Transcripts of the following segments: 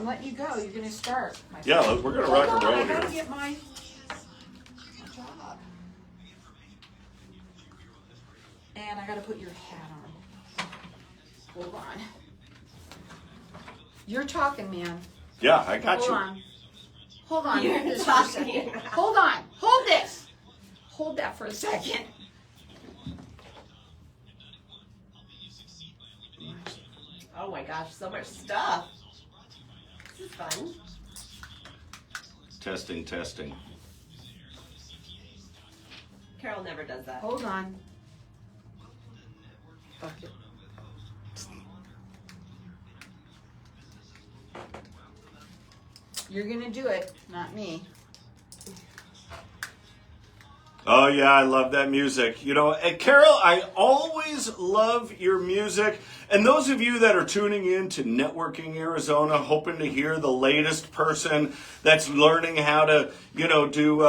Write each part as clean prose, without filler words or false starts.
I'm letting you go. You're going to start. Yeah, we're going to rock and roll I here. got to get my job. And I got to put your hat on. Hold on. You're talking, man. Yeah, I got you. Hold on. You're Hold this for a second. Hold on. Hold this. Hold that for a second. Oh my gosh, so much stuff. This is fun. Testing, testing. Carol never does that. Hold on. Bucket. You're going to do it, not me. Oh, yeah, I love that music. You know, and Carol, I always love your music. And those of you that are tuning in to Networking Arizona, hoping to hear the latest person that's learning how to, you know, do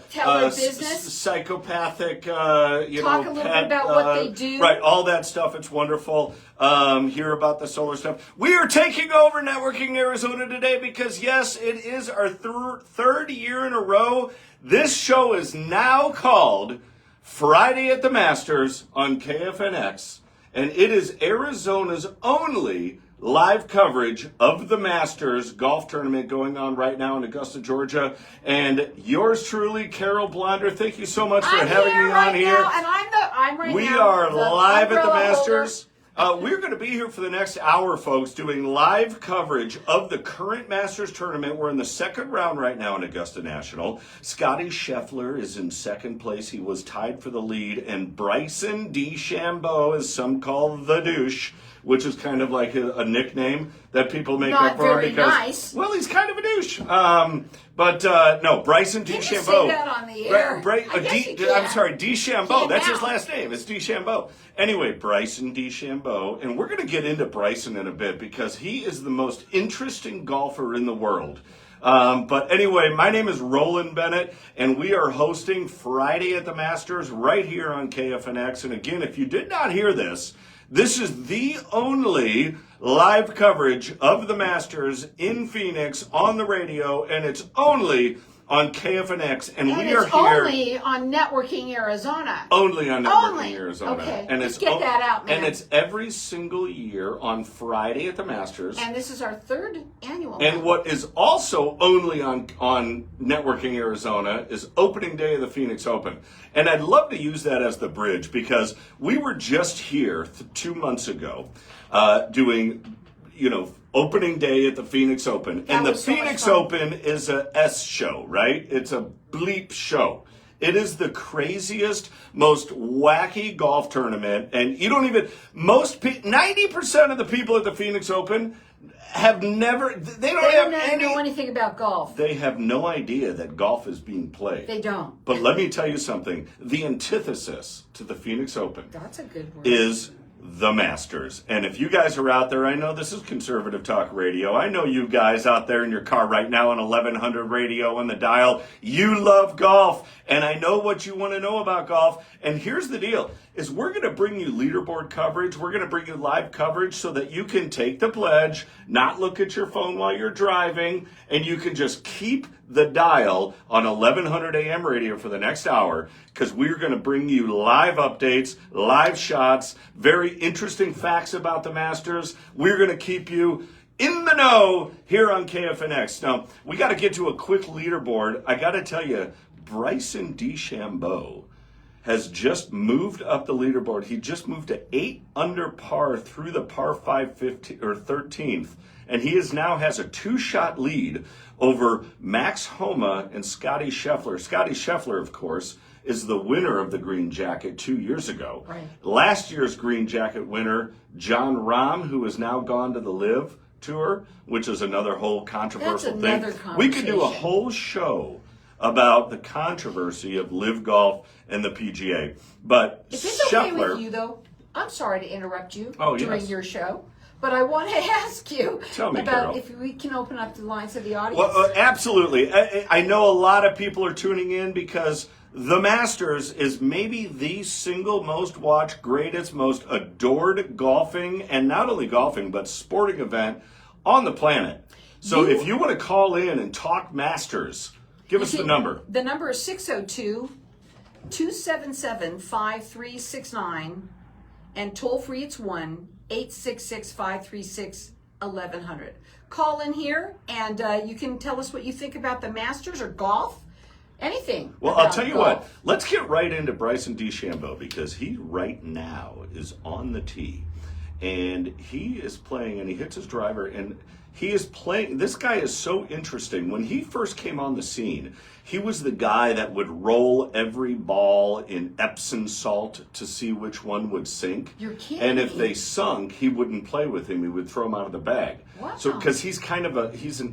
business. Psychopathic, Talk a little bit about what they do. Right, all that stuff. It's wonderful. Hear about the solar stuff. We are taking over Networking Arizona today because, yes, it is our third year in a row. This show is now called Friday at the Masters on KFNX, and it is Arizona's only live coverage of the Masters golf tournament going on right now in Augusta, Georgia. And yours truly, Carol Blonder, thank you so much for having me on here. Now, and I'm right we now. are live at the umbrella Masters. We're going to be here for the next hour, folks, doing live coverage of the current Masters tournament. We're in the second round right now in Augusta National. Scotty Scheffler is in second place. He was tied for the lead. And Bryson DeChambeau, as some call the douche, which is kind of like a nickname that people make Not up for very because, nice. well, he's kind of a douche. No, Bryson Can DeChambeau. you say that on the air? I guess you can. I'm sorry, DeChambeau. Can't That's his now. last name. It's DeChambeau. Anyway, Bryson DeChambeau, and we're going to get into Bryson in a bit because he is the most interesting golfer in the world. But anyway, my name is Roland Bennett, and we are hosting Friday at the Masters right here on KFNX. And again, if you did not hear this, this is the only live coverage of the Masters in Phoenix on the radio, and it's only on KFNX, and we are here only on Networking Arizona. only on Networking Only. Arizona. Okay, And let's it's get that out, man. And it's every single year on Friday at the Masters. And this is our third annual. And what is also only on Networking Arizona is opening day of the Phoenix Open. And I'd love to use that as the bridge because we were just here 2 months ago doing, opening day at the Phoenix Open. And the Phoenix Open is a S show, right? It's a bleep show. It is the craziest, most wacky golf tournament. And you don't even, 90% of the people at the Phoenix Open have never, they don't know anything about golf. They have no idea that golf is being played. They don't. But let me tell you something. The antithesis to the Phoenix Open That's a good word. is the Masters. And if you guys are out there, I know this is conservative talk radio. I know you guys out there in your car right now on 1100 radio on the dial, you love golf. And I know what you want to know about golf. And here's the deal, is we're going to bring you leaderboard coverage. We're going to bring you live coverage so that you can take the pledge, not look at your phone while you're driving, and you can just keep the dial on 1100 AM radio for the next hour because we're going to bring you live updates, live shots, very interesting facts about the Masters. We're going to keep you in the know here on KFNX. Now, we got to get to a quick leaderboard. I got to tell you, Bryson DeChambeau has just moved up the leaderboard. He just moved to 8 under par through the par 5 13th. And he now has a 2-shot lead over Max Homa and Scotty Scheffler. Scotty Scheffler, of course, is the winner of the Green Jacket 2 years ago. Right. Last year's Green Jacket winner, John Rahm, who has now gone to the Live Tour, which is another whole controversial thing. We could do a whole show about the controversy of Live Golf and the PGA. But if it's okay with you, though, I'm sorry to interrupt you during your show. But I want to ask you about Carol, if we can open up the lines of the audience. Well, absolutely. I know a lot of people are tuning in because the Masters is maybe the single most watched, greatest, most adored golfing, and not only golfing, but sporting event on the planet. So if you want to call in and talk Masters, give us the number. The number is 602-277-5369, and toll free it's 1-866-536-1100. Call in here, and you can tell us what you think about the Masters or golf. Anything. Well, I'll tell you what. Let's get right into Bryson DeChambeau, because he right now is on the tee, and he is playing, and he hits his driver, and he is playing. This guy is so interesting. When he first came on the scene, he was the guy that would roll every ball in Epsom salt to see which one would sink. You're kidding. And if they sunk, he wouldn't play with him. He would throw them out of the bag. Wow. So, because he's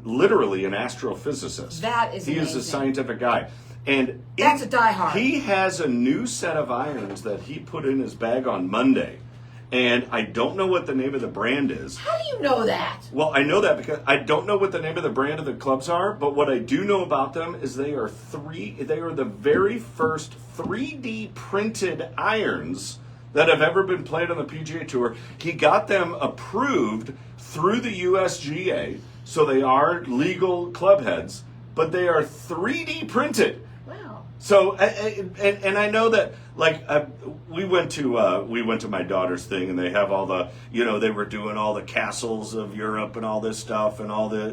literally an astrophysicist. That is amazing. He is a scientific guy. And that's a diehard. He has a new set of irons that he put in his bag on Monday. And I don't know what the name of the brand is. How do you know that? Well, I know that because I don't know what the name of the brand of the clubs are, but what I do know about them is they are the very first 3D printed irons that have ever been played on the PGA Tour. He got them approved through the USGA, so they are legal club heads, but they are 3D printed. Wow. So, and I know that, like, we went to my daughter's thing, and they have all the, they were doing all the castles of Europe and all this stuff, and all the,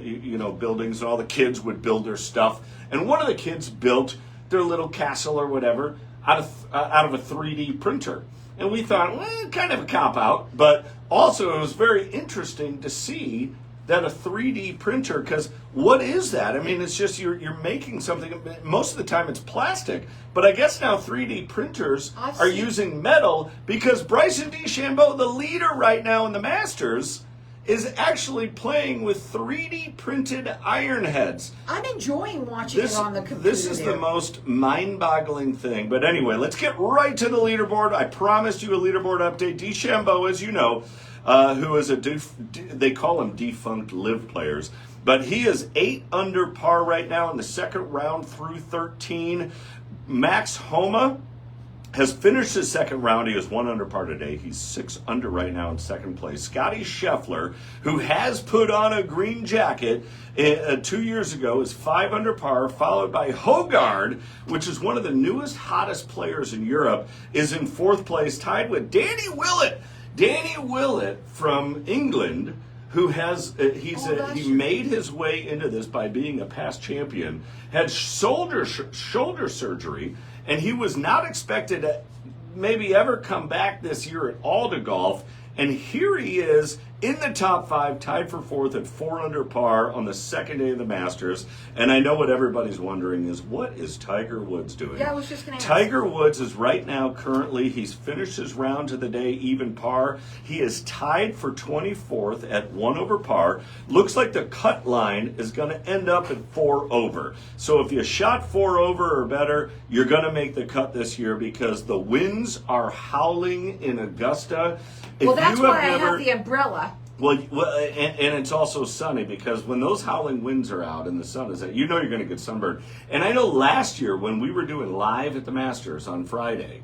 buildings, and all the kids would build their stuff. And one of the kids built their little castle or whatever out of a 3D printer. And we thought, well, kind of a cop-out, but also it was very interesting to see that a 3D printer, because what is that? I mean, it's just you're making something. Most of the time it's plastic, but I guess now 3D printers are using metal, because Bryson DeChambeau, the leader right now in the Masters, is actually playing with 3D printed iron heads. I'm enjoying watching it on the computer. This is the most mind-boggling thing. But anyway, let's get right to the leaderboard. I promised you a leaderboard update. DeChambeau, as you know, who is they call him defunct live players, but he is 8 under par right now in the second round through 13. Max Homa has finished his second round. He is 1 under par today. He's 6 under right now in second place. Scotty Scheffler, who has put on a green jacket 2 years ago, is 5 under par, followed by Hogard, which is one of the newest, hottest players in Europe, is in 4th place, tied with Danny Willett. Danny Willett from England, who has he made his way into this by being a past champion, had shoulder surgery, and he was not expected to maybe ever come back this year at all to golf. And here he is in the top 5, tied for 4th at 4 under par on the second day of the Masters. And I know what everybody's wondering is, what is Tiger Woods doing? Yeah, I was just going to ask. Tiger Woods is right now currently, he's finished his round to the day even par. He is tied for 24th at 1 over par. Looks like the cut line is going to end up at 4 over. So if you shot 4 over or better, you're going to make the cut this year, because the winds are howling in Augusta. Well, that's why I have the umbrella. Well, and it's also sunny, because when those howling winds are out and the sun is out, you're going to get sunburned. And I know last year when we were doing live at the Masters on Friday,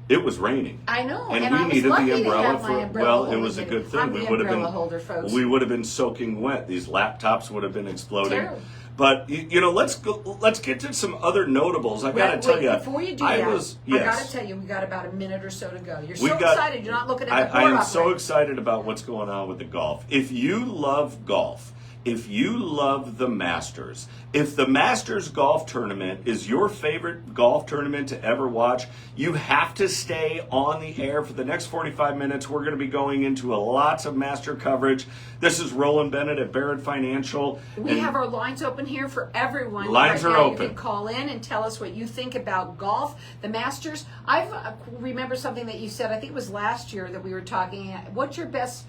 it was raining. I know, and we needed the umbrella for. Well, it was a good thing. We would have been holder, folks. We would have been soaking wet. These laptops would have been exploding. Terrible. But let's get to some other notables. I got to tell you, before you do I got to tell you, we got about a minute or so to go. You're so excited. You're not looking at the board. I am so excited about what's going on with the golf. If you love golf, if you love the Masters, if the Masters golf tournament is your favorite golf tournament to ever watch, you have to stay on the air for the next 45 minutes. We're going to be going into lots of Master coverage. This is Roland Bennett at Barrett Financial. We have our lines open here for everyone. Lines are open. You can call in and tell us what you think about golf, the Masters. I remember something that you said, I think it was last year that we were talking. What's your best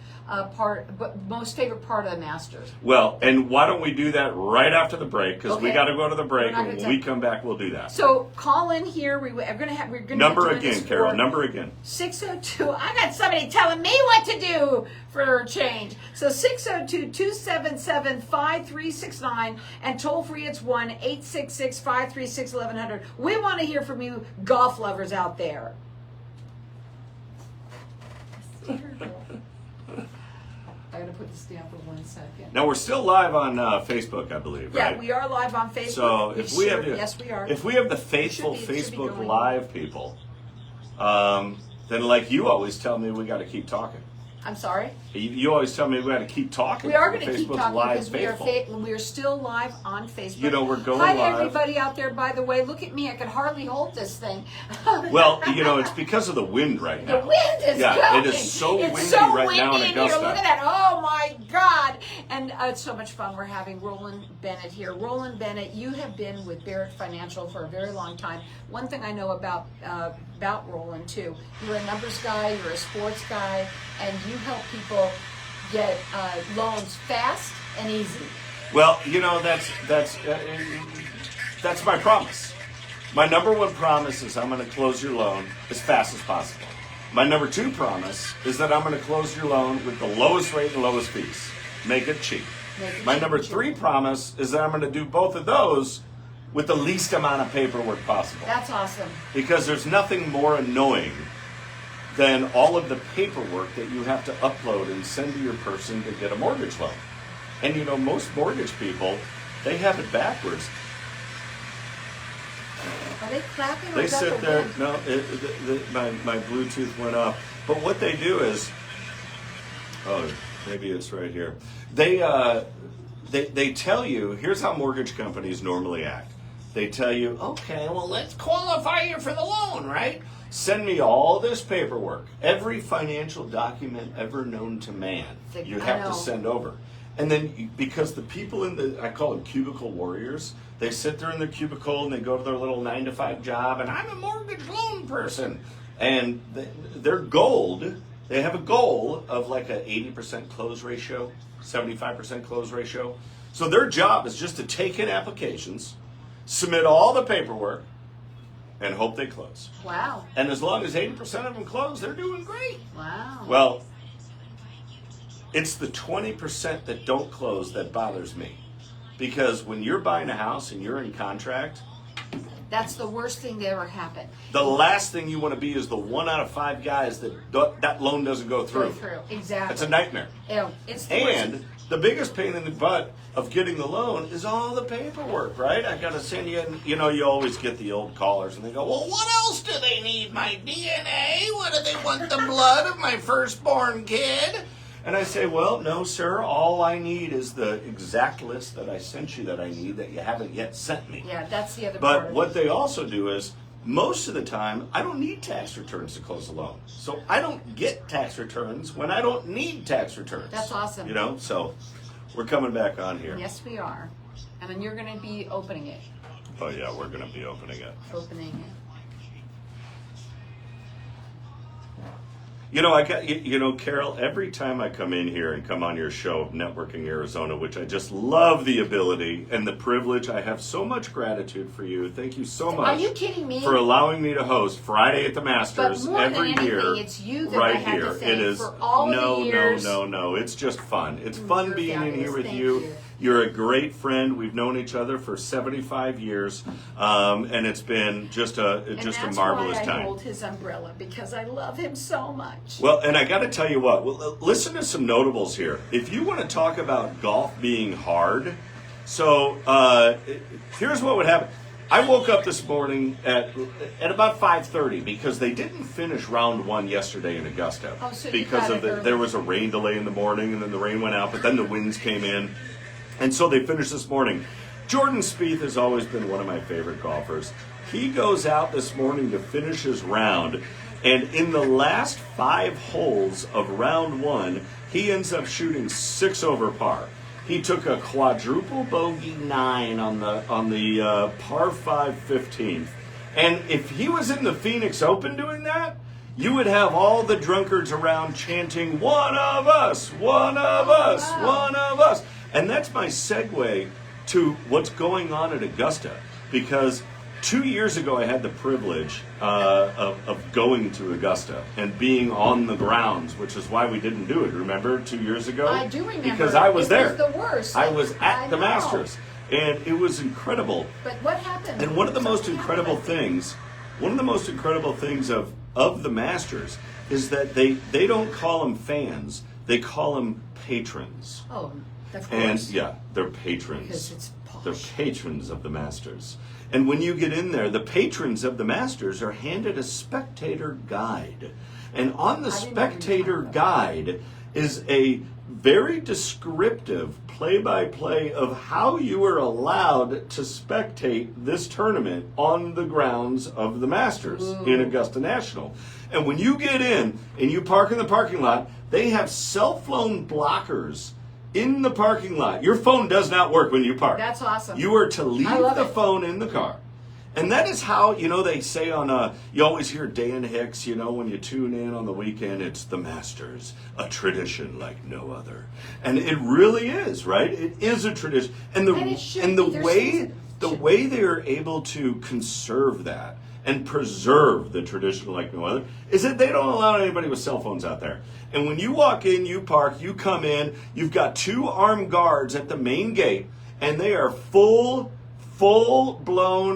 most favorite part of the Masters? Well, and why don't we do that right after the break, because we got to go to the break, and when we come back, we'll do that. So call in here. We're going to number again, Carol. Number again. 602. I got somebody telling me what to do for a change. So 602-277-5369, and toll free it's 1-866-536-1100. We want to hear from you, golf lovers out there. I gotta put this down for 1 second. Now we're still live on Facebook, I believe, Yeah, right? we are live on Facebook. So if we have, yes, we are. If we have the faithful Should be Facebook going. Live people, then like you always tell me, we got to keep talking. I'm sorry. You always tell me we got to keep talking. We are for going to the keep Facebook talking Live because faithful. we are still live on Facebook. You know, we're going Hi, live. everybody out there. By the way, look at me. I can hardly hold this thing. Well, you know, it's because of the wind right now. The wind is Yeah, going. it is so It's windy so right windy now in here. Augusta. Look at that. Oh, my God. And it's so much fun. We're having Roland Bennett here. Roland Bennett, you have been with Barrett Financial for a very long time. One thing I know about Roland, too, you're a numbers guy, you're a sports guy, and you help people get loans fast and easy. Well, you know, that's my promise. My number one promise is I'm going to close your loan as fast as possible. My number two promise is that I'm going to close your loan with the lowest rate and lowest fees. Make it cheap. My number three promise is that I'm going to do both of those with the least amount of paperwork possible. That's awesome. Because there's nothing more annoying than all of the paperwork that you have to upload and send to your person to get a mortgage loan. And you know, most mortgage people, they have it backwards. Are they clapping or They is that sit the there, wind? no, my Bluetooth went off. But what they do is, oh, maybe it's right here. They tell you, here's how mortgage companies normally act. They tell you, okay, well, let's qualify you for the loan, right? Send me all this paperwork, every financial document ever known to man. You have to send over. And then, because the people I call them cubicle warriors, they sit there in their cubicle and they go to their little 9-to-5 job, and I'm a mortgage loan person. And their gold, they have a goal of like a 80% close ratio, 75% close ratio. So their job is just to take in applications, submit all the paperwork, and hope they close. Wow. And as long as 80% of them close, they're doing great. Wow. Well, it's the 20% that don't close that bothers me. Because when you're buying a house and you're in contract, that's the worst thing that ever happened. the last thing you want to be is the 1 out of 5 guys that loan doesn't go through. Exactly. It's a nightmare. Ew, it's the And worst. the biggest pain in the butt of getting the loan is all the paperwork, right? I got to send you, you know, you always get the old callers and they go, well, what else do they need? My DNA? What do they want? The blood of my firstborn kid? And I say, well, no, sir, all I need is the exact list that I sent you that I need that you haven't yet sent me. Yeah, that's the other part But of what it. they also do is, most of the time, I don't need tax returns to close a loan. So I don't get tax returns when I don't need tax returns. That's awesome. You know, so we're coming back on here. Yes, we are. And then you're going to be opening it. Oh, yeah, we're going to be opening it. Opening it. You know, Carol, every time I come in here and come on your show, Networking Arizona, which I just love the ability and the privilege, I have so much gratitude for you. Thank you so much. Are you kidding me? For allowing me to host Friday at the Masters But more than every anything, year. it's you that right I have here. to thank It is for all of the years. No. It's just fun. It's fun You're being in here fabulous. with Thank you. you. You're a great friend. We've known each other for 75 years, and it's been just a marvelous and that's why I time. hold his umbrella, because I love him so much. Well, and I got to tell you what, listen to some notables here. If you want to talk about golf being hard, so here's what would happen. I woke up this morning at about 5:30 because they didn't finish round 1 yesterday in Augusta. Oh, so you because got of it early. there was a rain delay in the morning, and then the rain went out, but then the winds came in, and so they finished this morning. Jordan Spieth has always been one of my favorite golfers. He goes out this morning to finish his round, and in the last 5 holes of round 1, he ends up shooting 6 over par. He took a quadruple bogey 9 on the par 5 15th. And if he was in the Phoenix Open doing that, you would have all the drunkards around chanting, one of us, one of us, one of us. And that's my segue to what's going on at Augusta. Because 2 years ago, I had the privilege of going to Augusta and being on the grounds, which is why we didn't do it. Remember 2 years ago? I do remember. Because I was there. It was the worst. I was at the know. Masters. And it was incredible. But what happened? And one of the most Something incredible happened. things of the Masters is that they don't call them fans. They call them patrons. Oh, of course. And yeah, they're patrons. Because it's posh. They're patrons of the Masters. And when you get in there, the patrons of the Masters are handed a spectator guide. And on the spectator guide is a very descriptive play-by-play of how you are allowed to spectate this tournament on the grounds of the Masters in Augusta National. And when you get in and you park in the parking lot, they have cell phone blockers in the parking lot. Your phone does not work when you park. That's awesome. You are to leave the it. phone in the car. And that is how, they say on, you always hear Dan Hicks, when you tune in on the weekend, it's the Masters, a tradition like no other. And it really is, right? It is a tradition. And the way they are able to conserve that and preserve the tradition like no other is that they don't allow anybody with cell phones out there. And when you walk in, you park, you come in, you've got 2 armed guards at the main gate, and they are full-blown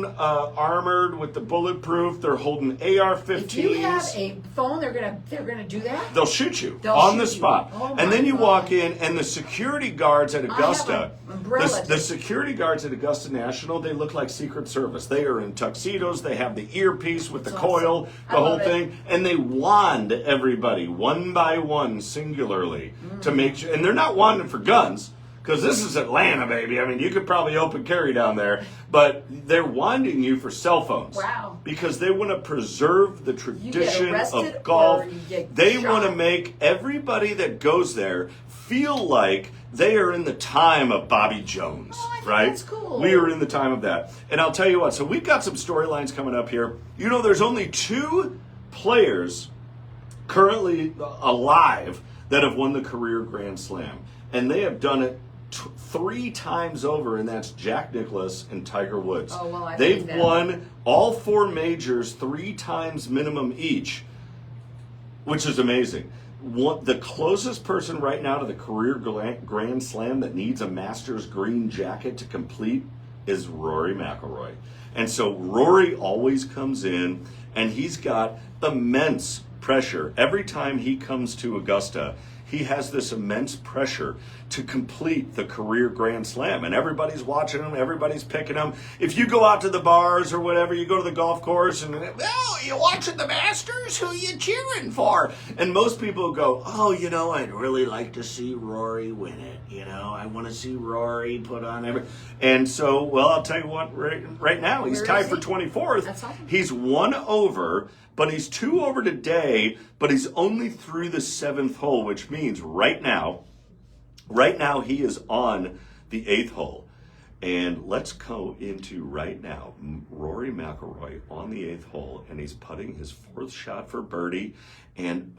armored with the bulletproof. They're holding AR-15s. If you have a phone, they're gonna do that? They'll shoot you on the spot. Oh and then you God. walk in, and the security guards at Augusta, umbrella. the security guards at Augusta National, they look like Secret Service. They are in tuxedos. They have the earpiece with the coil, the whole thing, and they wand everybody one by one, singularly, to make sure. And they're not wanding for guns. Because this is Atlanta, baby. I mean, you could probably open carry down there. But they're wanding you for cell phones. Wow. Because they want to preserve the tradition of golf. They want to make everybody that goes there feel like they are in the time of Bobby Jones. Oh, I think right? that's cool. We are in the time of that. And I'll tell you what. So we've got some storylines coming up here. There's only 2 players currently alive that have won the career Grand Slam. And they have done it 3 times over, and that's Jack Nicklaus and Tiger Woods. Oh, well, They've won all 4 majors 3 times minimum each, which is amazing. The closest person right now to the career Grand Slam that needs a Masters green jacket to complete is Rory McIlroy. And so Rory always comes in, and he's got immense pressure. Every time he comes to Augusta, he has this immense pressure to complete the career Grand Slam. And everybody's watching him. Everybody's picking him. If you go out to the bars or whatever, you go to the golf course and, you watching the Masters? Who you cheering for? And most people go, I'd really like to see Rory win it. I want to see Rory put on every. And so, I'll tell you what, right now, he's tied for 24th. That's awesome. He's 1 over. But he's 2 over today, but he's only through the 7th hole, which means right now he is on the 8th hole. And let's go into right now Rory McIlroy on the 8th hole, and he's putting his 4th shot for birdie. And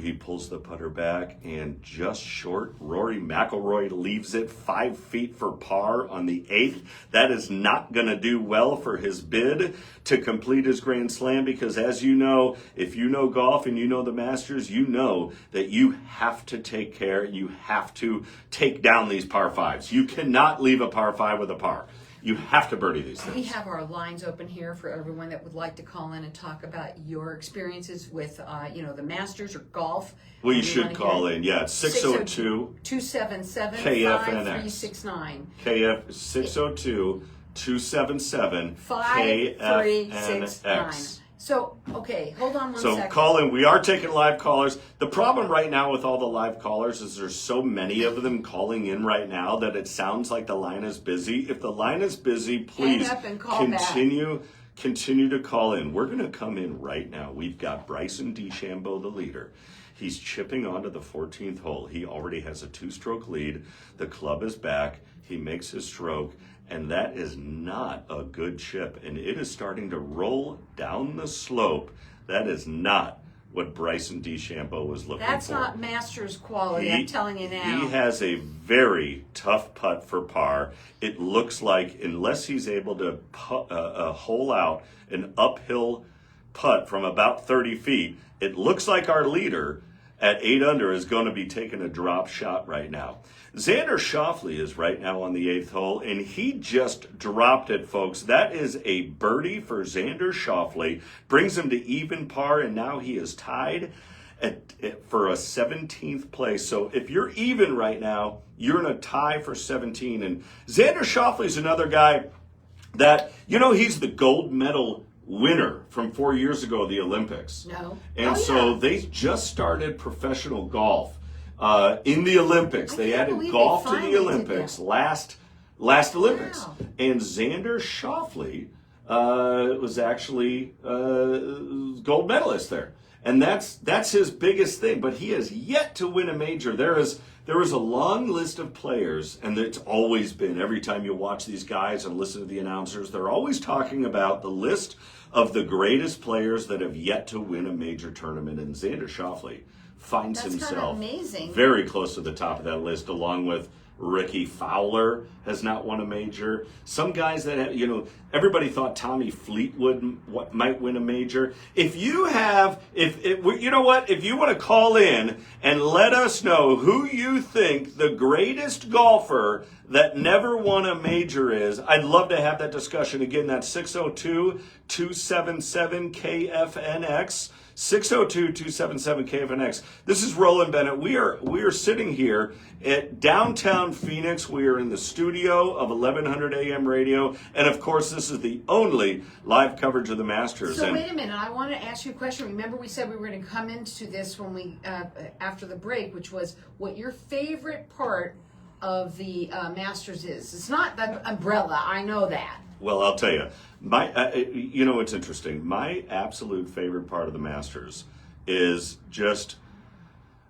he pulls the putter back and just short. Rory McIlroy leaves it 5 feet for par on the 8th. That is not going to do well for his bid to complete his Grand Slam, because as you know, if you know golf and you know the Masters, you know that you have to take care. You have to take down these par 5s. You cannot leave a par 5 with a par. You have to birdie these things. We have our lines open here for everyone that would like to call in and talk about your experiences with, the Masters or golf. Well, you should call in. Yeah, it's 602-277-5369. KF 602-277-KFNX. So, okay, hold on one So second. call in. We are taking live callers. The problem right now with all the live callers is there's so many of them calling in right now that it sounds like the line is busy. If the line is busy, please Hang up and call continue to call in. We're going to come in right now. We've got Bryson DeChambeau, the leader. He's chipping onto the 14th hole. He already has a 2-stroke lead. The club is back. He makes his stroke. And that is not a good chip. And it is starting to roll down the slope. That is not what Bryson DeChambeau was looking for. That's not Masters quality, I'm telling you now. He has a very tough putt for par. It looks like, unless he's able to hole out an uphill putt from about 30 feet, it looks like our leader at 8 under is going to be taking a drop shot right now. Xander Schauffele is right now on the 8th hole, and he just dropped it, folks. That is a birdie for Xander Schauffele. Brings him to even par, and now he is tied for a 17th place. So if you're even right now, you're in a tie for 17. And Xander Schauffele's another guy that, he's the gold medal winner from 4 years ago, the Olympics. No. And they just started professional golf in the Olympics. They added golf to the Olympics last Olympics. Wow. And Xander Schauffele was actually gold medalist there. And that's his biggest thing. But he has yet to win a major. There is a long list of players, and it's always been, every time you watch these guys and listen to the announcers, they're always talking about the list of the greatest players that have yet to win a major tournament. And Xander Schauffele finds himself very close to the top of that list, along with Ricky Fowler has not won a major. Some guys that have, everybody thought Tommy Fleetwood might win a major. If you want to call in and let us know who you think the greatest golfer that never won a major is, I'd love to have that discussion. Again, that's 602-277-KFNX. 602-277-KFNX. This is Roland Bennett. We are sitting here at downtown Phoenix. We are in the studio of 1100 AM radio. And of course, this is the only live coverage of the Masters. So wait a minute. I want to ask you a question. Remember we said we were going to come into this when we after the break, which was what your favorite part of the Masters is. It's not the umbrella. I know that. Well, I'll tell you, it's interesting. My absolute favorite part of the Masters is just,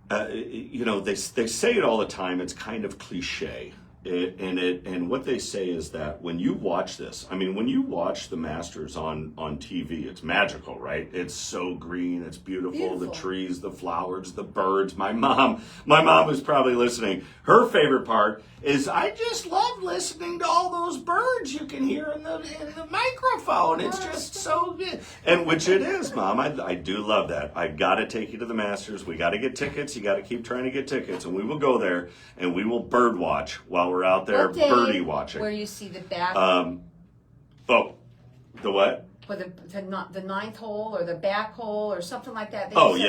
they say it all the time. It's kind of cliche. And what they say is that when you watch this, when you watch the Masters on TV, it's magical, right? It's so green, it's beautiful. The trees, the flowers, the birds. My mom is probably listening. Her favorite part is, I just love listening to all those birds you can hear in the microphone. It's just so good. And which it is, Mom. I do love that. I got to take you to the Masters. We got to get tickets. You got to keep trying to get tickets. And we will go there and we will bird watch while we're out there birdie watching. Where you see the back. The what? For the ninth hole or the back hole or something like that. Thank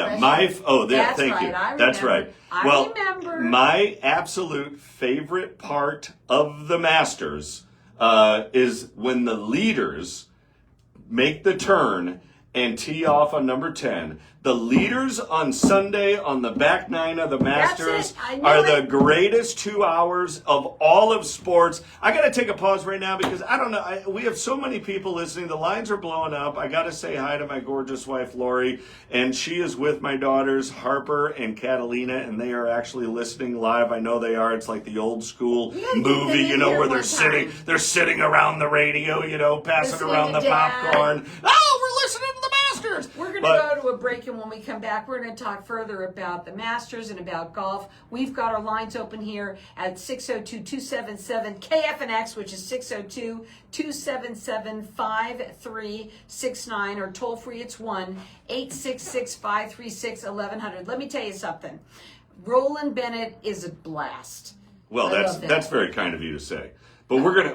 you. That's right. I remember. My absolute favorite part of the Masters is when the leaders make the turn and tee off on number 10. The leaders on Sunday on the back nine of the Masters are the greatest 2 hours of all of sports. I got to take a pause right now because I don't know. We have so many people listening. The lines are blowing up. I got to say hi to my gorgeous wife, Lori, and she is with my daughters, Harper and Catalina, and they are actually listening live. I know they are. It's like the old school movie, where they're sitting around the radio, passing around the popcorn. Oh, we're listening to the Masters. We're going to go to a break, and when we come back, we're going to talk further about the Masters and about golf. We've got our lines open here at 602-277-KFNX, which is 602-277-5369, or toll free, it's 1-866-536-1100. Let me tell you something. Roland Bennett is a blast. Well, that's very kind of you to say. But we're gonna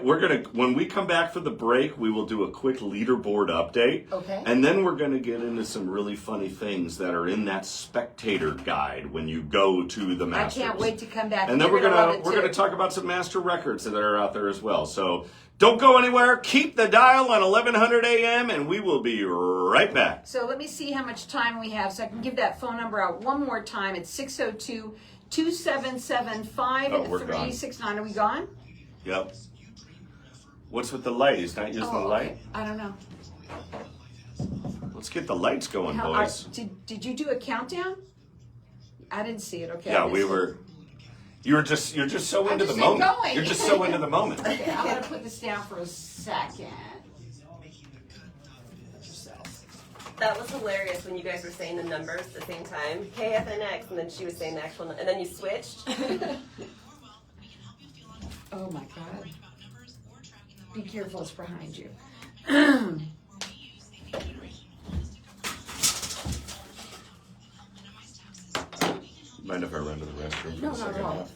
when we come back for the break, we will do a quick leaderboard update. Okay. And then we're gonna get into some really funny things that are in that spectator guide when you go to the Masters. I can't wait to come back. And then we're gonna talk about some master records that are out there as well. So don't go anywhere. Keep the dial on 1100 AM, and we will be right back. So let me see how much time we have, so I can give that phone number out one more time. It's 602-277-5369. Are we gone? Yep. What's with the light? He's not using the light? I don't know. Let's get the lights going, boys. Did you do a countdown? I didn't see it. Okay. Yeah, you're just so into the moment. Going. You're just so into the moment. Okay, I'm gonna put this down for a second. That was hilarious when you guys were saying the numbers at the same time. KFNX, and then she was saying the actual, and then you switched. Oh my God. Be careful, it's behind you. Mind if I run to the restroom for No, a second? not at all.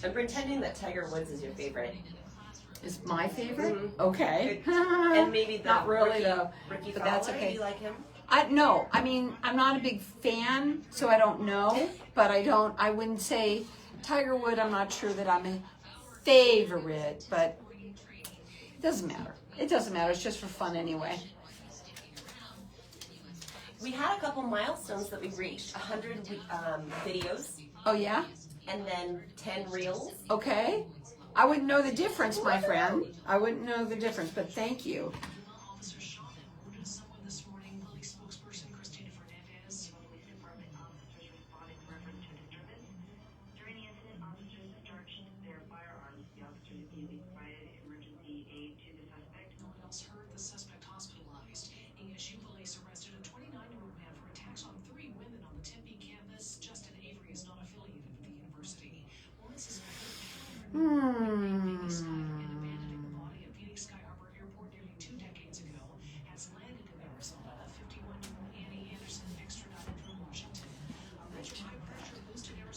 I'm pretending that Tiger Woods is your favorite. Is my favorite? Mhm. Okay. And maybe the Not really Ricky, though. Ricky But Fowler. that's okay. Do you like him? No, I mean, I'm not a big fan, so I don't know. But I wouldn't say Tiger Wood. I'm not sure that I'm a favorite, but it doesn't matter. It doesn't matter. It's just for fun anyway. We had a couple milestones that we reached. 100 videos, Oh yeah? and then 10 reels. Okay. I wouldn't know the difference, my friend. I wouldn't know the difference, but thank you.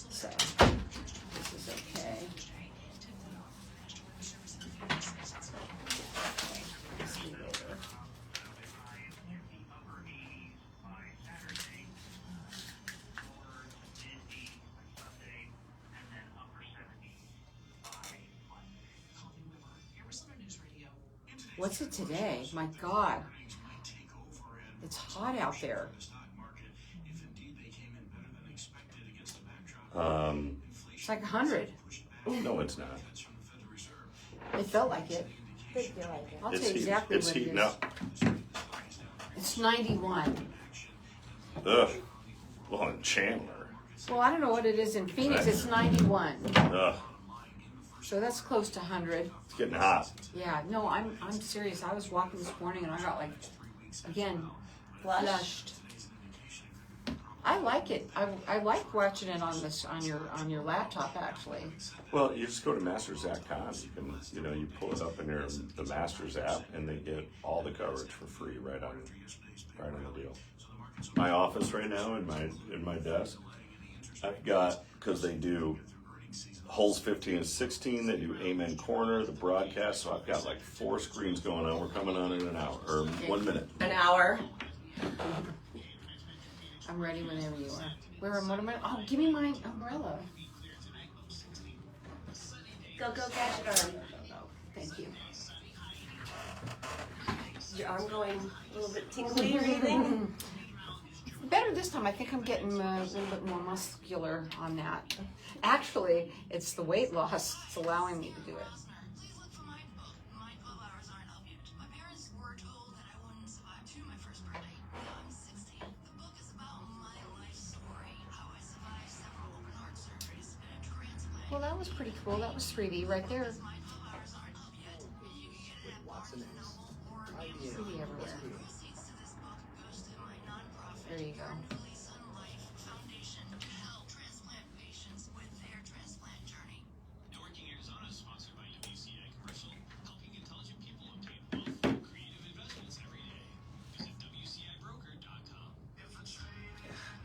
So, this is okay. See later. What's it today? My God. It's hot out there. It's like 100. No, it's not. It felt like it. I feel like it. I'll It's tell you exactly it's what it heating is. up. It's 91. Ugh. Well, in Chandler. Well, I don't know what it is in Phoenix. It's 91. Ugh. So that's close to 100. It's getting hot. Yeah, no, I'm serious. I was walking this morning and I got like, again, flushed. I like it. I like watching it on your laptop actually. Well, you just go to masters.com. You can, you pull it up in the Masters app, and they get all the coverage for free right on the deal. My office right now in my desk, I've got, because they do holes 15 and 16, they do Amen Corner, the broadcast, so I've got like 4 screens going on. We're coming on in an hour, or 1 minute. An hour. I'm ready whenever you are. What am I? Oh, give me my umbrella. Go, gadget arm. Thank you. Is your arm going a little bit tingly or anything? Better this time. I think I'm getting a little bit more muscular on that. Actually, it's the weight loss that's allowing me to do it. Well, that was pretty cool. That was 3D right there. 3D everywhere. There you go.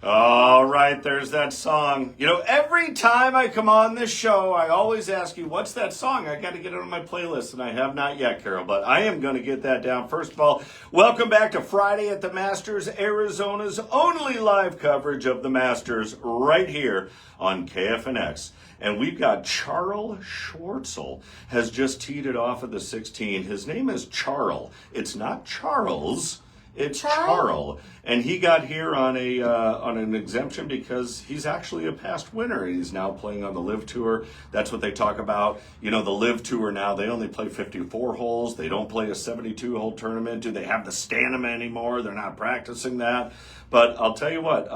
All right, there's that song. Every time I come on this show, I always ask you, what's that song? I got to get it on my playlist, and I have not yet, Carol, but I am going to get that down. First of all, welcome back to Friday at the Masters, Arizona's only live coverage of the Masters right here on KFNX. And we've got Charles Schwartzel has just teed it off of the 16. His name is Charles. It's not Charles. It's Charles, and he got here on an exemption because he's actually a past winner. He's now playing on the Live Tour. That's what they talk about. The Live Tour now, they only play 54 holes. They don't play a 72-hole tournament. Do they have the stamina anymore? They're not practicing that. But I'll tell you what,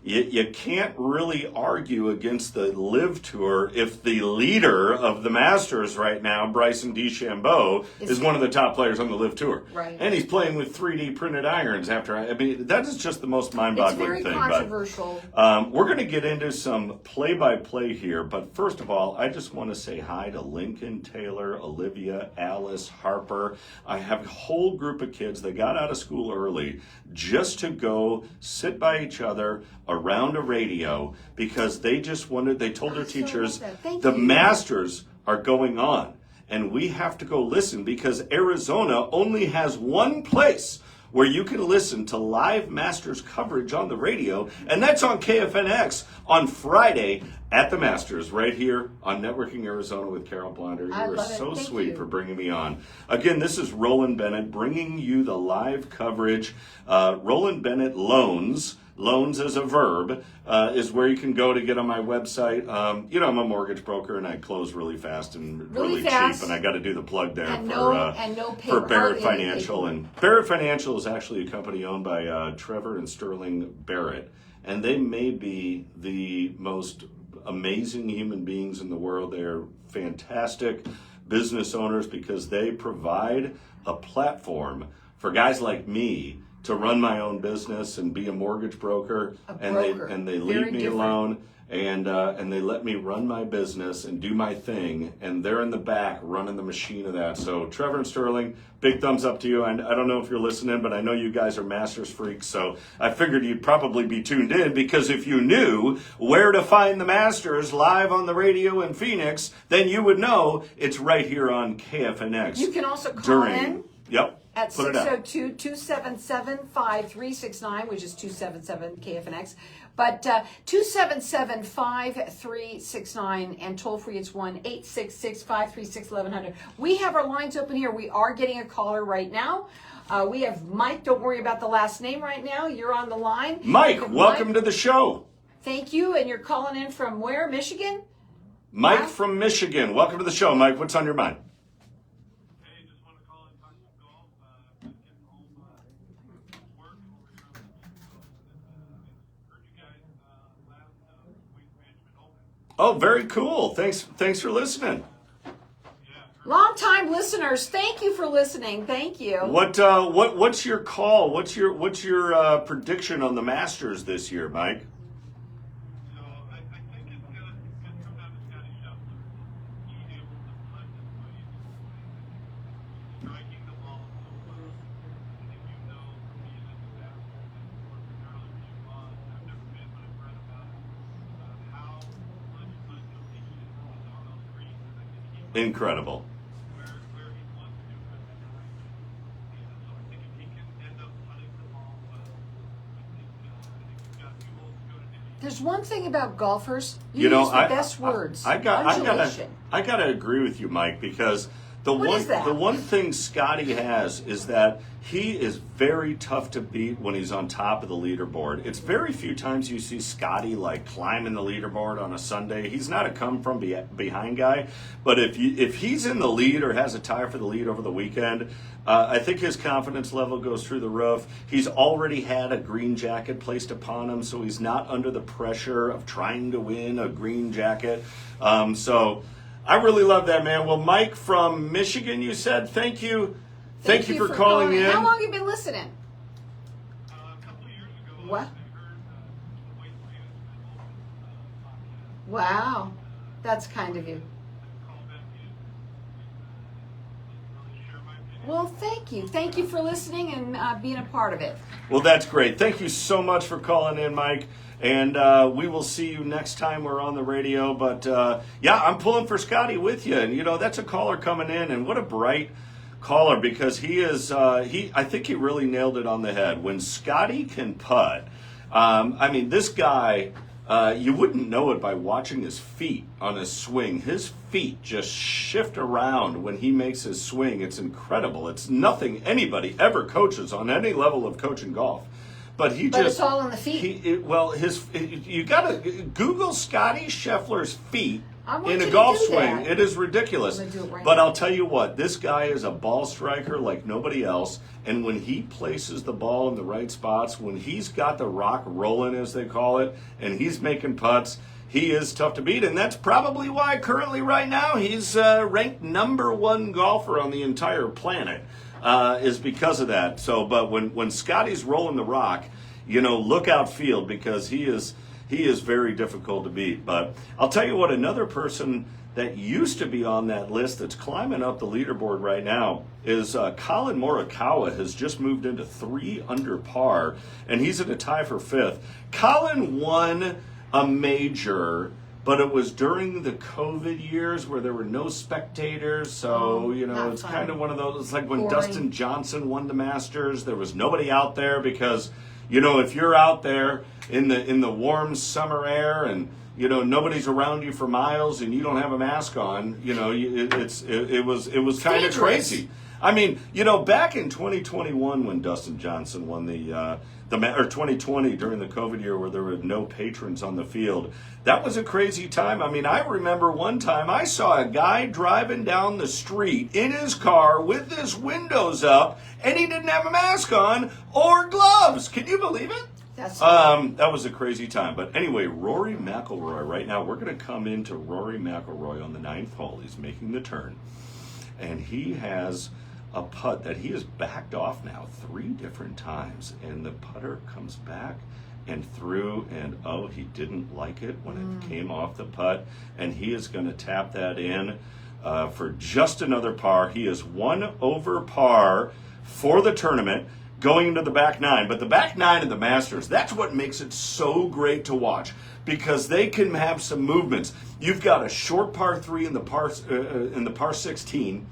you can't really argue against the Live Tour if the leader of the Masters right now, Bryson DeChambeau, is one of the top players on the Live Tour. Right. And he's playing with 3D printed irons that is just the most mind-boggling thing. It's very controversial. We're going to get into some play-by-play here, but first of all, I just want to say hi to Lincoln, Taylor, Olivia, Alice, Harper. I have a whole group of kids that got out of school early just to go sit by each other around a radio because they told their teachers the Masters are going on. And we have to go listen because Arizona only has one place where you can listen to live Masters coverage on the radio, and that's on KFNX on Friday at the Masters, right here on Networking Arizona with Carol Blonder. You are so sweet for bringing me on. Again, this is Roland Bennett bringing you the live coverage. Roland Bennett Loans as a verb, is where you can go to get on my website. I'm a mortgage broker and I close really fast and really cheap, and I got to do the plug there for Barrett Financial. And Barrett Financial is actually a company owned by Trevor and Sterling Barrett, and they may be the most amazing human beings in the world. They are fantastic business owners because they provide a platform for guys like me to run my own business and be a mortgage broker, and they leave me alone, and they let me run my business and do my thing, and they're in the back running the machine of that. So Trevor and Sterling, big thumbs up to you. I don't know if you're listening, but I know you guys are Masters freaks, so I figured you'd probably be tuned in, because if you knew where to find the Masters live on the radio in Phoenix, then you would know it's right here on KFNX. You can also call in. Yep. At 602-277-5369, which is 277 KFNX. But 277-5369, and toll free it's 1-866-536-1100. We have our lines open here. We are getting a caller right now. We have Mike. Don't worry about the last name right now. You're on the line. Mike, welcome to the show. Thank you. And you're calling in from where? Michigan? Mike from Michigan. Welcome to the show, Mike. What's on your mind? Oh, very cool. Thanks for listening. Long-time listeners, thank you for listening. Thank you. What's your call? What's your prediction on the Masters this year, Mike? So I think it's gonna come down to Scotty Scheffler. He's able to putt this way, striking the ball so well. And if you know, for me, this is basketball, or regardless of your laws, I've never been, but I've read about it. How much putt completion is on those greens. I think he's Incredible. where he wants to at the time. And so I think if he can end up putting the ball well, I think we've got two holes to go to Indy. There's one thing about golfers. You know, use the best words. I Undulation. gotta agree with you, Mike, because the What is that? one thing Scotty has is that he is very tough to beat when he's on top of the leaderboard. It's very few times you see Scotty like climbing the leaderboard on a Sunday. He's not a come from behind guy, but if he's in the lead or has a tie for the lead over the weekend, I think his confidence level goes through the roof. He's already had a green jacket placed upon him, so he's not under the pressure of trying to win a green jacket. So I really love that, man. Well, Mike from Michigan, you said, thank you. Thank you for calling in. How long have you been listening? A couple of years ago, What? I heard the Waste Management podcast. Wow. That's kind of you. Call back in and really share my opinion. Well, thank you. Thank you for listening and being a part of it. Well, that's great. Thank you so much for calling in, Mike. And we will see you next time we're on the radio. But, yeah, I'm pulling for Scotty with you. And, that's a caller coming in. And what a bright caller, because he is, I think he really nailed it on the head. When Scotty can putt, this guy, you wouldn't know it by watching his feet on his swing. His feet just shift around when he makes his swing. It's incredible. It's nothing anybody ever coaches on any level of coaching golf. But it's all in the feet. You got to Google Scotty Scheffler's feet in a you golf to do swing. that. It is ridiculous. I'm gonna do it right But now. I'll tell you what, this guy is a ball striker like nobody else. And when he places the ball in the right spots, when he's got the rock rolling, as they call it, and he's making putts, he is tough to beat. And that's probably why currently right now he's ranked #1 golfer on the entire planet. Is because of that. So, but when Scotty's rolling the rock, look outfield, because he is He is very difficult to beat. But I'll tell you what, another person that used to be on that list that's climbing up the leaderboard right now is Colin Morikawa. Has just moved into 3 under par, and he's in a tie for 5th. Colin won a major, but it was during the COVID years where there were no spectators. So, it's kind of one of those, it's like when Boring. Dustin Johnson won the Masters, there was nobody out there because, if you're out there in the warm summer air and nobody's around you for miles and you don't have a mask on, it was kind of crazy. I mean, back in 2021 when Dustin Johnson won or 2020 during the COVID year where there were no patrons on the field, that was a crazy time. I mean, I remember one time I saw a guy driving down the street in his car with his windows up and he didn't have a mask on or gloves. Can you believe it? That was a crazy time. But anyway, Rory McIlroy, right now, we're going to come into Rory McIlroy on the 9th hole. He's making the turn. And he has a putt that he has backed off now 3 different times. And the putter comes back and through, and he didn't like it when it came off the putt. And he is going to tap that in for just another par. He is 1 over par for the tournament, going into the back 9. But the back 9 of the Masters, that's what makes it so great to watch, because they can have some movements. You've got a short par 3 in the par 16,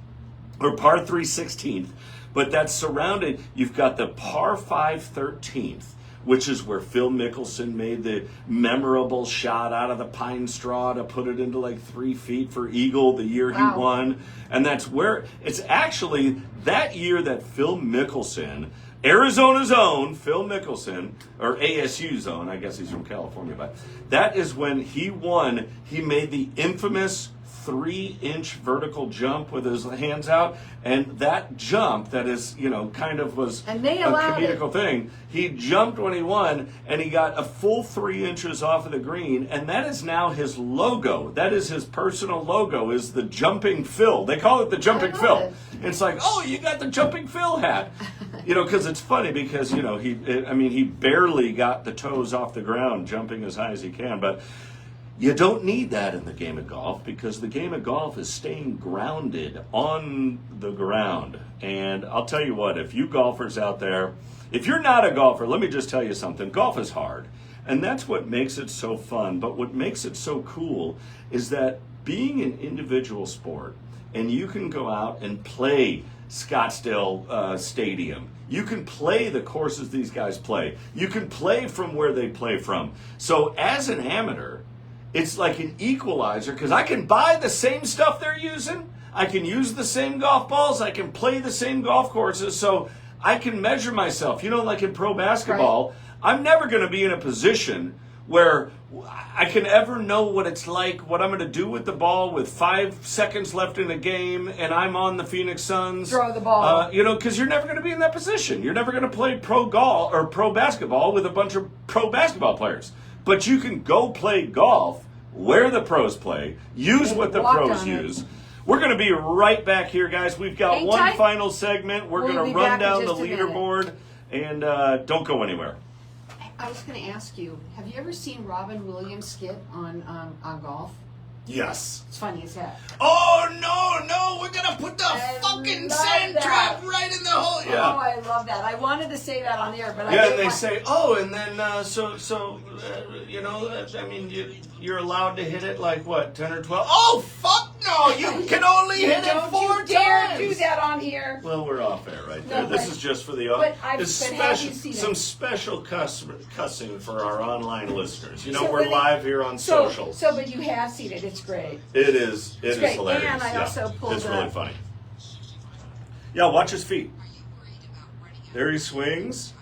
or par 3 16th, but that's surrounded. You've got the par 5 13th, which is where Phil Mickelson made the memorable shot out of the pine straw to put it into like 3 feet for eagle the year he won. And that's where it's actually that year that Phil Mickelson, Arizona's own Phil Mickelson, or ASU's own, I guess he's from California, but that is when he won. He made the infamous 3-inch vertical jump with his hands out, and that jump that is, kind of was a comedical thing. He jumped when he won, and he got a full 3 inches off of the green, and that is now his logo. That is his personal logo, is the Jumping Phil. They call it the Jumping Phil. It's like, you got the Jumping Phil hat. Because it's funny because, he barely got the toes off the ground jumping as high as he can, but you don't need that in the game of golf, because the game of golf is staying grounded on the ground. And I'll tell you what, if you golfers out there, if you're not a golfer, let me just tell you something. Golf is hard, and that's what makes it so fun. But what makes it so cool is that being an individual sport, and you can go out and play Scottsdale Stadium. You can play the courses these guys play. You can play from where they play from. So as an amateur, it's like an equalizer, because I can buy the same stuff they're using. I can use the same golf balls. I can play the same golf courses. So I can measure myself. Like in pro basketball, I'm never going to be in a position where I can ever know what it's like, what I'm going to do with the ball with 5 seconds left in the game, and I'm on the Phoenix Suns. Throw the ball. Because you're never going to be in that position. You're never going to play pro golf or pro basketball with a bunch of pro basketball players. But you can go play golf where the pros play, use what the pros use. We're going to be right back here, guys. We've got one final segment. We're going to run down the leaderboard, and don't go anywhere. I was going to ask you, have you ever seen Robin Williams' skit on golf? Yes. It's funny as heck. Oh, no, we're going to put the fucking sand trap right in the hole. Yeah. Oh, I love that. I wanted to say that on air, but I didn't. Yeah, and they say, and then, you're allowed to hit it like, what, 10 or 12? Oh, fuck no, you can only hit it 4 times. Don't dare do that on here. Well, we're off air right there. This is just for the some special cussing for our online listeners. We're live here on social. But you have seen it. It's great. It is. It is great. Hilarious. And I also pulled It's really funny. Yeah, watch his feet. There he swings.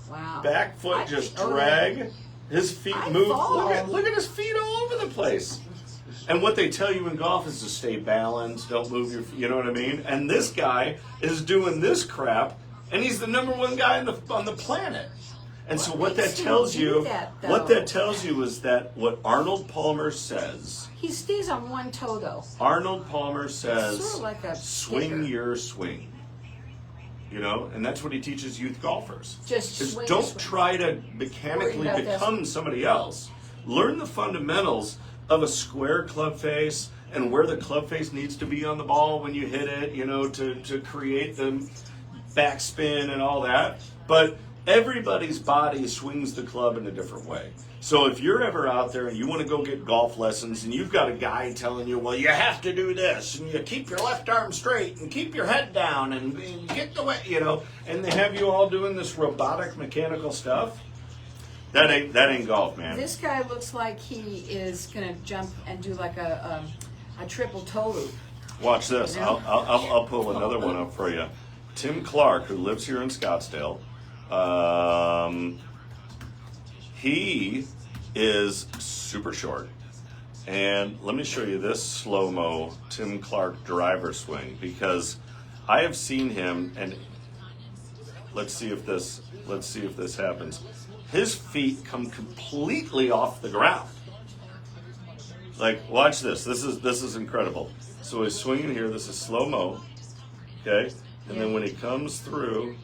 Wow. Back foot drag. His feet move. Look at his feet all over the place. And what they tell you in golf is to stay balanced, don't move your feet, you know what I mean? And this guy is doing this crap, and he's the number 1 guy on the planet. And so what that tells you is that what Arnold Palmer says. He stays on one toe, though. Arnold Palmer says, sort of like a swing kicker. your swing. You know, and that's what he teaches youth golfers. Just is swing, don't swing. try to mechanically Worry about this. become somebody else. Learn the fundamentals of a square club face and where the club face needs to be on the ball when you hit it, you know, to create the backspin and all that. But everybody's body swings the club in a different way. So if you're ever out there and you want to go get golf lessons and you've got a guy telling you, well, you have to do this and you keep your left arm straight and keep your head down and get the way, you know, and they have you all doing this robotic mechanical stuff, that ain't golf, man. This guy looks like he is gonna jump and do like a triple toe loop. Watch this. You know? I'll pull another one up for you. Tim Clark, who lives here in Scottsdale, he is super short. And let me show you this slow-mo Tim Clark driver swing, because I have seen him, and let's see if this happens. His feet come completely off the ground. Like, watch this. This is incredible. So he's swinging here. This is slow-mo, okay? And then when he comes through,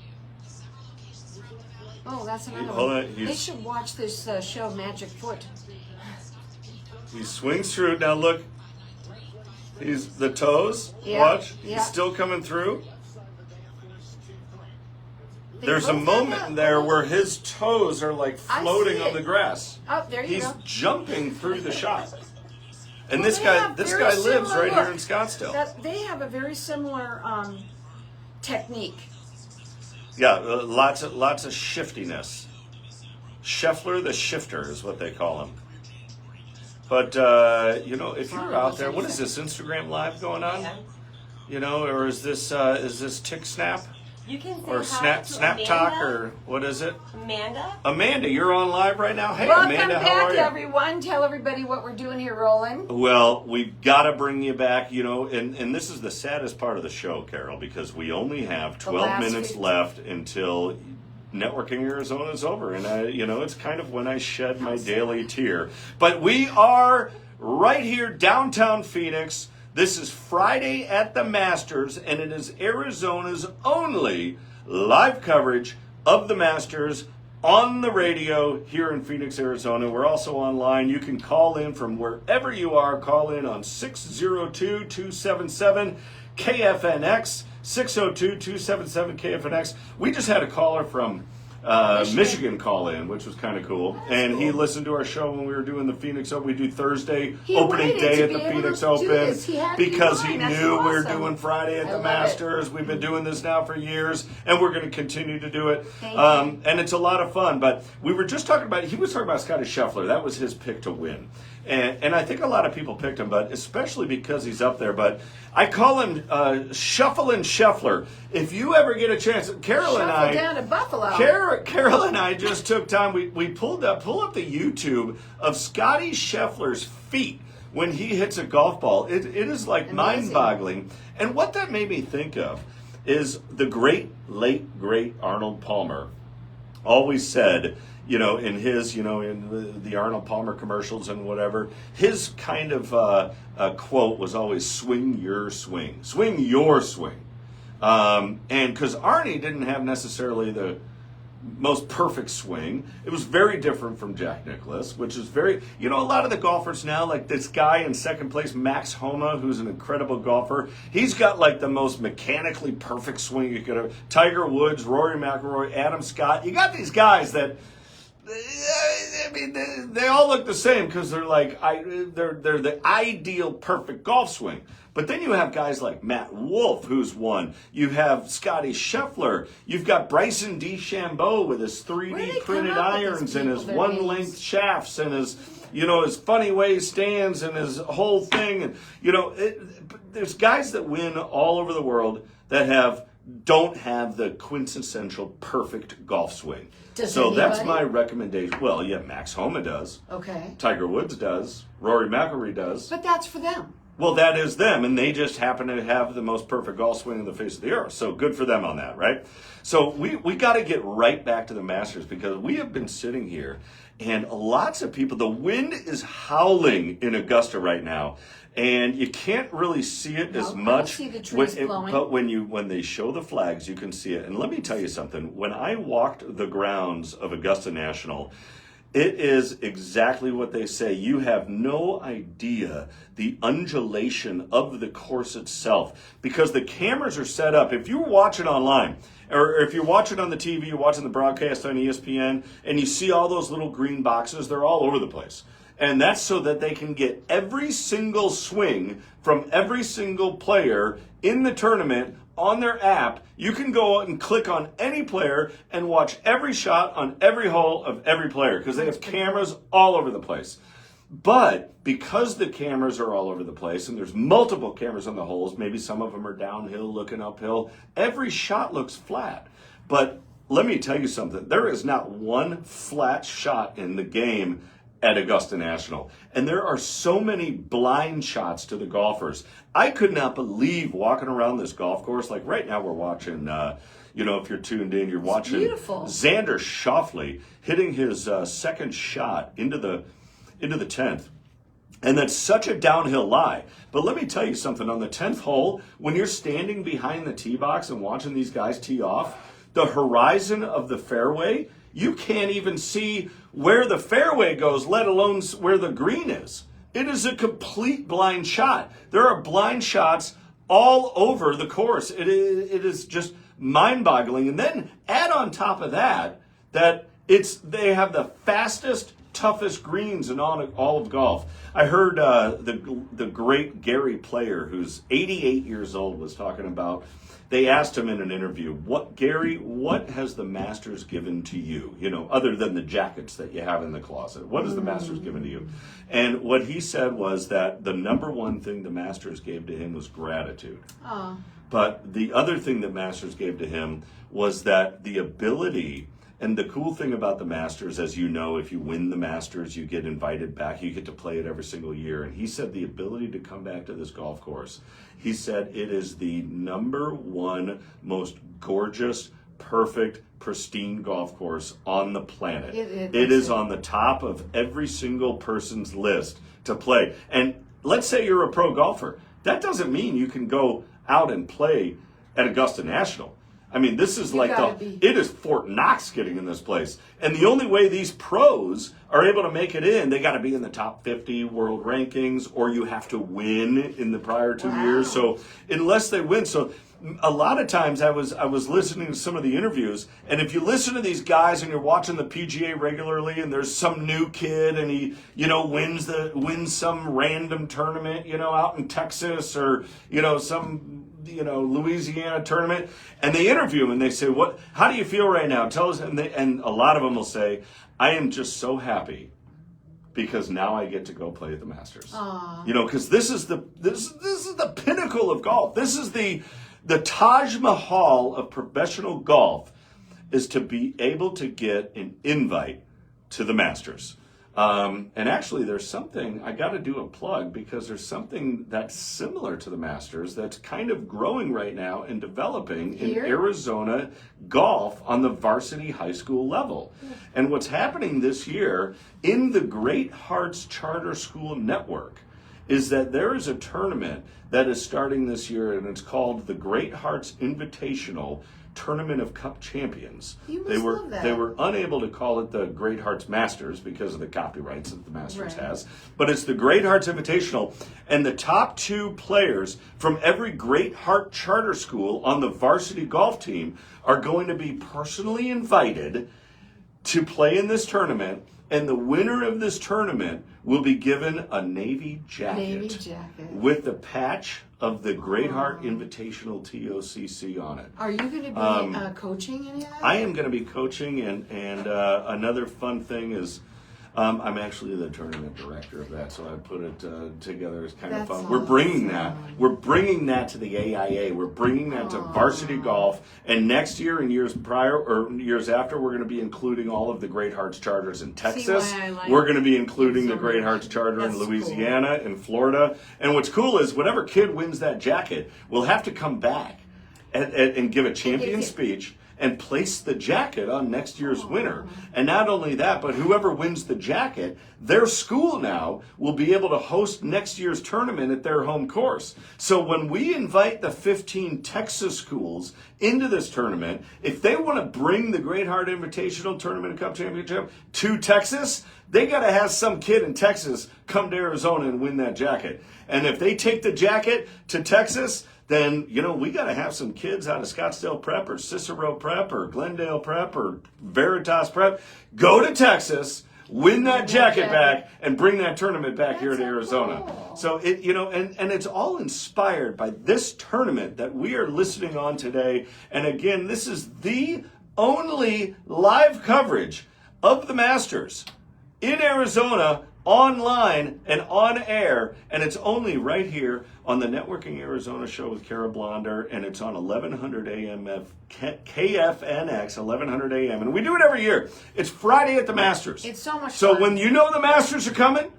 Oh, that's another Hold one. on, They should watch this show, Magic Foot. he swings through. Now look, he's the toes. Yeah, Watch, yeah. he's still coming through. They There's a both have moment that there little- where his toes are like I floating see on it. the grass. Oh, there you He's go. jumping through the shot. And Well, this they guy have very lives similar right here look. in Scottsdale. They have a very similar technique. Yeah, lots of shiftiness. Scheffler the shifter is what they call him. But you know, if you're out there, what is this Instagram Live going on? Yeah. You know, or is this Tick Snap You can say or hi to Snap Amanda. Talk or what is it? Amanda. Amanda, you're on live right now. Hey, Welcome Amanda, how back, are you? everyone. Tell everybody what we're doing here, Roland. Well, we've got to bring you back, you know, and this is the saddest part of the show, Carol, because we only have 12 last minutes 15. left until Networking Arizona is over. And, you know, it's kind of when I shed my daily tear. But we are right here, downtown Phoenix. This is Friday at the Masters, and it is Arizona's only live coverage of the Masters on the radio here in Phoenix, Arizona. We're also online. You can call in from wherever you are. Call in on 602-277-KFNX, 602-277-KFNX. We just had a caller from Michigan call in, which was kind of cool. And he listened to our show when we were doing the Phoenix Open. We do Thursday He opening waited day to at be the able Phoenix to do Open this. He had to be because he mine. That's knew we were awesome. doing Friday at I the love Masters. We've been doing this now for years, and we're going to continue to do it. Thank And it's a lot of fun. But we were just talking about, he was talking about Scotty Scheffler. That was his pick to win. And I think a lot of people picked him, but especially because he's up there. But I call him Shufflin' Scheffler. If you ever get a chance, Carol and Shuffle I, down to Buffalo. Carol and I just took time. We pull up the YouTube of Scotty Scheffler's feet when he hits a golf ball. It is like Amazing. mind-boggling. And what that made me think of is the late great Arnold Palmer always said, you know, in his, you know, in the Arnold Palmer commercials and whatever, his kind of quote was always swing your swing. Swing your swing. And because Arnie didn't have necessarily the most perfect swing, it was very different from Jack Nicklaus, which is very, you know, a lot of the golfers now, like this guy in second place, Max Homa, who's an incredible golfer, he's got like the most mechanically perfect swing you could have. Tiger Woods, Rory McIlroy, Adam Scott, you got these guys that, I mean, they all look the same because they're like they're the ideal perfect golf swing. But then you have guys like Matt Wolff, who's won. You have Scotty Scheffler. You've got Bryson DeChambeau with his Where do they 3D come printed up with these irons and his people, their one-length names? shafts and his, you know, his funny way he stands and his whole thing. And you know, there's guys that win all over the world that don't have the quintessential perfect golf swing. So that's anybody? my recommendation. Well, yeah, Max Homa does. Okay. Tiger Woods does. Rory McIlroy does. But that's for them. Well, that is them, and they just happen to have the most perfect golf swing on the face of the earth. So good for them on that, right? So we got to get right back to the Masters because we have been sitting here, And lots of people, the wind is howling in Augusta right now. And you can't really see it as I don't much. see the trees blowing. But when they show the flags, you can see it. And let me tell you something. When I walked the grounds of Augusta National, it is exactly what they say. You have no idea the undulation of the course itself because the cameras are set up. If you're watching online, or if you're watching on the TV, you're watching the broadcast on ESPN, and you see all those little green boxes, they're all over the place. And that's so that they can get every single swing from every single player in the tournament on their app. You can go and click on any player and watch every shot on every hole of every player because they have cameras all over the place. But because the cameras are all over the place and there's multiple cameras on the holes, maybe some of them are downhill looking uphill, every shot looks flat. But let me tell you something. There is not one flat shot in the game at Augusta National. And there are so many blind shots to the golfers. I could not believe walking around this golf course. Like right now we're watching, if you're tuned in, you're watching Xander Schauffele hitting his second shot into the 10th. And that's such a downhill lie. But let me tell you something. On the 10th hole, when you're standing behind the tee box and watching these guys tee off, the horizon of the fairway, you can't even see where the fairway goes, let alone where the green is. It is a complete blind shot. There are blind shots all over the course. It is just mind-boggling. And then add on top of that they have the fastest, toughest greens in all of golf. I heard the great Gary Player, who's 88 years old, was talking about. They asked him in an interview, what has the Masters given to you? Other than the jackets that you have in the closet, what has the Masters given to you? And what he said was that the number one thing the Masters gave to him was gratitude. Oh. But the other thing that Masters gave to him was that the ability. And the cool thing about the Masters, as you know, if you win the Masters, you get invited back. You get to play it every single year. And he said the ability to come back to this golf course, he said it is the number one most gorgeous, perfect, pristine golf course on the planet. It is on the top of every single person's list to play. And let's say you're a pro golfer. That doesn't mean you can go out and play at Augusta National. I mean, this is it is Fort Knox getting in this place. And the only way these pros are able to make it in, they got to be in the top 50 world rankings, or you have to win in the prior 2 years. So unless they win. So a lot of times I was listening to some of the interviews, and if you listen to these guys and you're watching the PGA regularly and there's some new kid and he, wins some random tournament, out in Texas or, some Louisiana tournament, and they interview him and they say, how do you feel right now? Tell us. And a lot of them will say, I am just so happy because now I get to go play at the Masters. Because this is the pinnacle of golf. This is the Taj Mahal of professional golf, is to be able to get an invite to the Masters. And actually, there's something, I got to do a plug, because there's something that's similar to the Masters that's kind of growing right now and developing in Arizona golf on the varsity high school level. And what's happening this year in the Great Hearts Charter School Network is that there is a tournament that is starting this year, and it's called the Great Hearts Invitational Tournament of Cup Champions. They were unable to call it the Great Hearts Masters because of the copyrights that the Masters has, but it's the Great Hearts Invitational, and the top 2 players from every Great Heart charter school on the varsity golf team are going to be personally invited to play in this tournament, and the winner of this tournament will be given a Navy jacket with the patch of the Great Heart Invitational TOCC on it. Are you going to be coaching any of that? I am going to be coaching, and another fun thing is I'm actually the tournament director of that, so I put it together. It's kind of fun. We're bringing that to the AIA. We're bringing that to varsity golf, and next year and years prior or years after, we're going to be including all of the Great Hearts charters in Texas. We're going to be including the Great Hearts charter in Louisiana and Florida. And what's cool is whatever kid wins that jacket will have to come back and give a champion speech and place the jacket on next year's winner. And not only that, but whoever wins the jacket, their school now will be able to host next year's tournament at their home course. So when we invite the 15 Texas schools into this tournament, if they want to bring the Great Heart Invitational Tournament and Cup Championship to Texas, they got to have some kid in Texas come to Arizona and win that jacket. And if they take the jacket to Texas, then, we got to have some kids out of Scottsdale Prep or Cicero Prep or Glendale Prep or Veritas Prep go to Texas, win that jacket back, and bring that tournament back here to Arizona. Cool. So and it's all inspired by this tournament that we are listening on today. And again, this is the only live coverage of the Masters in Arizona, online and on air, and it's only right here on the Networking Arizona show with Kara Blonder, and it's on 1100 AM KFNX, 1100 AM, and we do it every year. It's Friday at the Masters. It's so much So fun. when the Masters are coming,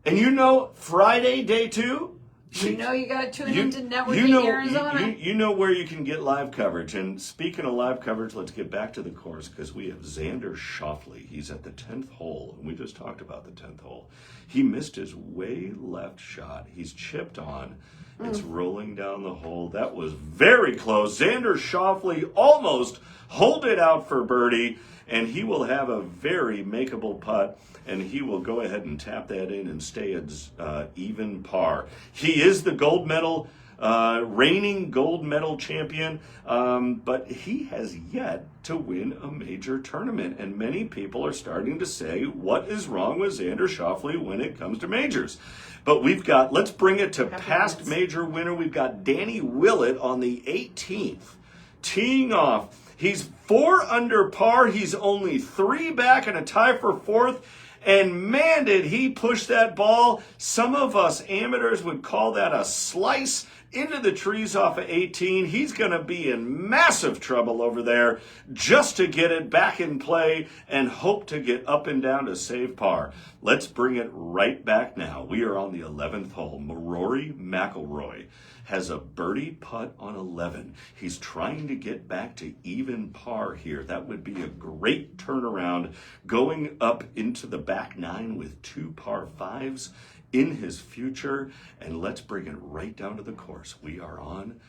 and Friday day 2, you got to tune into Networking Arizona. You know where you can get live coverage. And speaking of live coverage, let's get back to the course because we have Xander Schauffele. He's at the 10th hole, and we just talked about the 10th hole. He missed his way left shot. He's chipped on. It's rolling down the hole. That was very close. Xander Schauffele almost holed it out for birdie, and he will have a very makeable putt, and he will go ahead and tap that in and stay at even par. He is the gold medal, reigning gold medal champion, but he has yet to win a major tournament, and many people are starting to say, what is wrong with Xander Schauffele when it comes to majors? But let's bring it to past major winner. We've got Danny Willett on the 18th, teeing off. He's 4 under par. He's only 3 back and a tie for 4th. And man, did he push that ball. Some of us amateurs would call that a slice into the trees off of 18. He's going to be in massive trouble over there just to get it back in play and hope to get up and down to save par. Let's bring it right back now. We are on the 11th hole. Rory McIlroy has a birdie putt on 11. He's trying to get back to even par here. That would be a great turnaround, going up into the back 9 with 2 par 5s in his future. And let's bring it right down to the course. We are on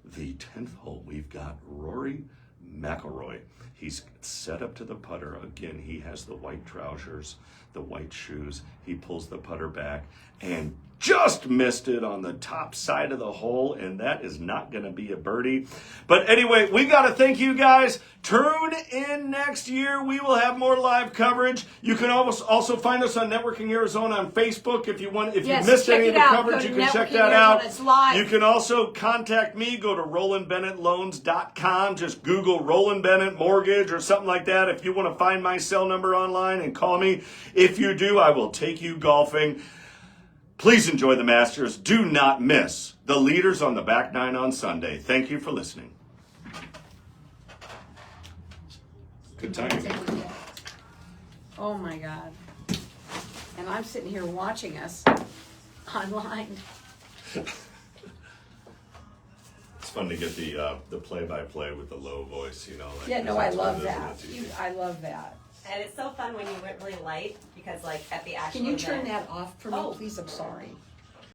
the 10th hole. We've got Rory McIlroy. He's set up to the putter. Again, he has the white trousers, the white shoes. He pulls the putter back and just missed it on the top side of the hole, and that is not going to be a birdie. But anyway, we got to thank you guys. Tune in next year. We will have more live coverage. You can also find us on Networking Arizona on Facebook. If you missed any of the coverage, you can check that out. It's live. You can also contact me. Go to RolandBennettLoans.com. Just Google Roland Bennett Mortgage or something like that if you want to find my cell number online and call me. If you do, I will take you golfing. Please enjoy the Masters. Do not miss the leaders on the back 9 on Sunday. Thank you for listening. Good timing. Oh my God. And I'm sitting here watching us online. It's fun to get the play-by-play with the low voice, Like, Yeah, no, I love that. I love that. And it's so fun when you went really light because, like, at the actual Can you turn event- that off for me, please? I'm sorry.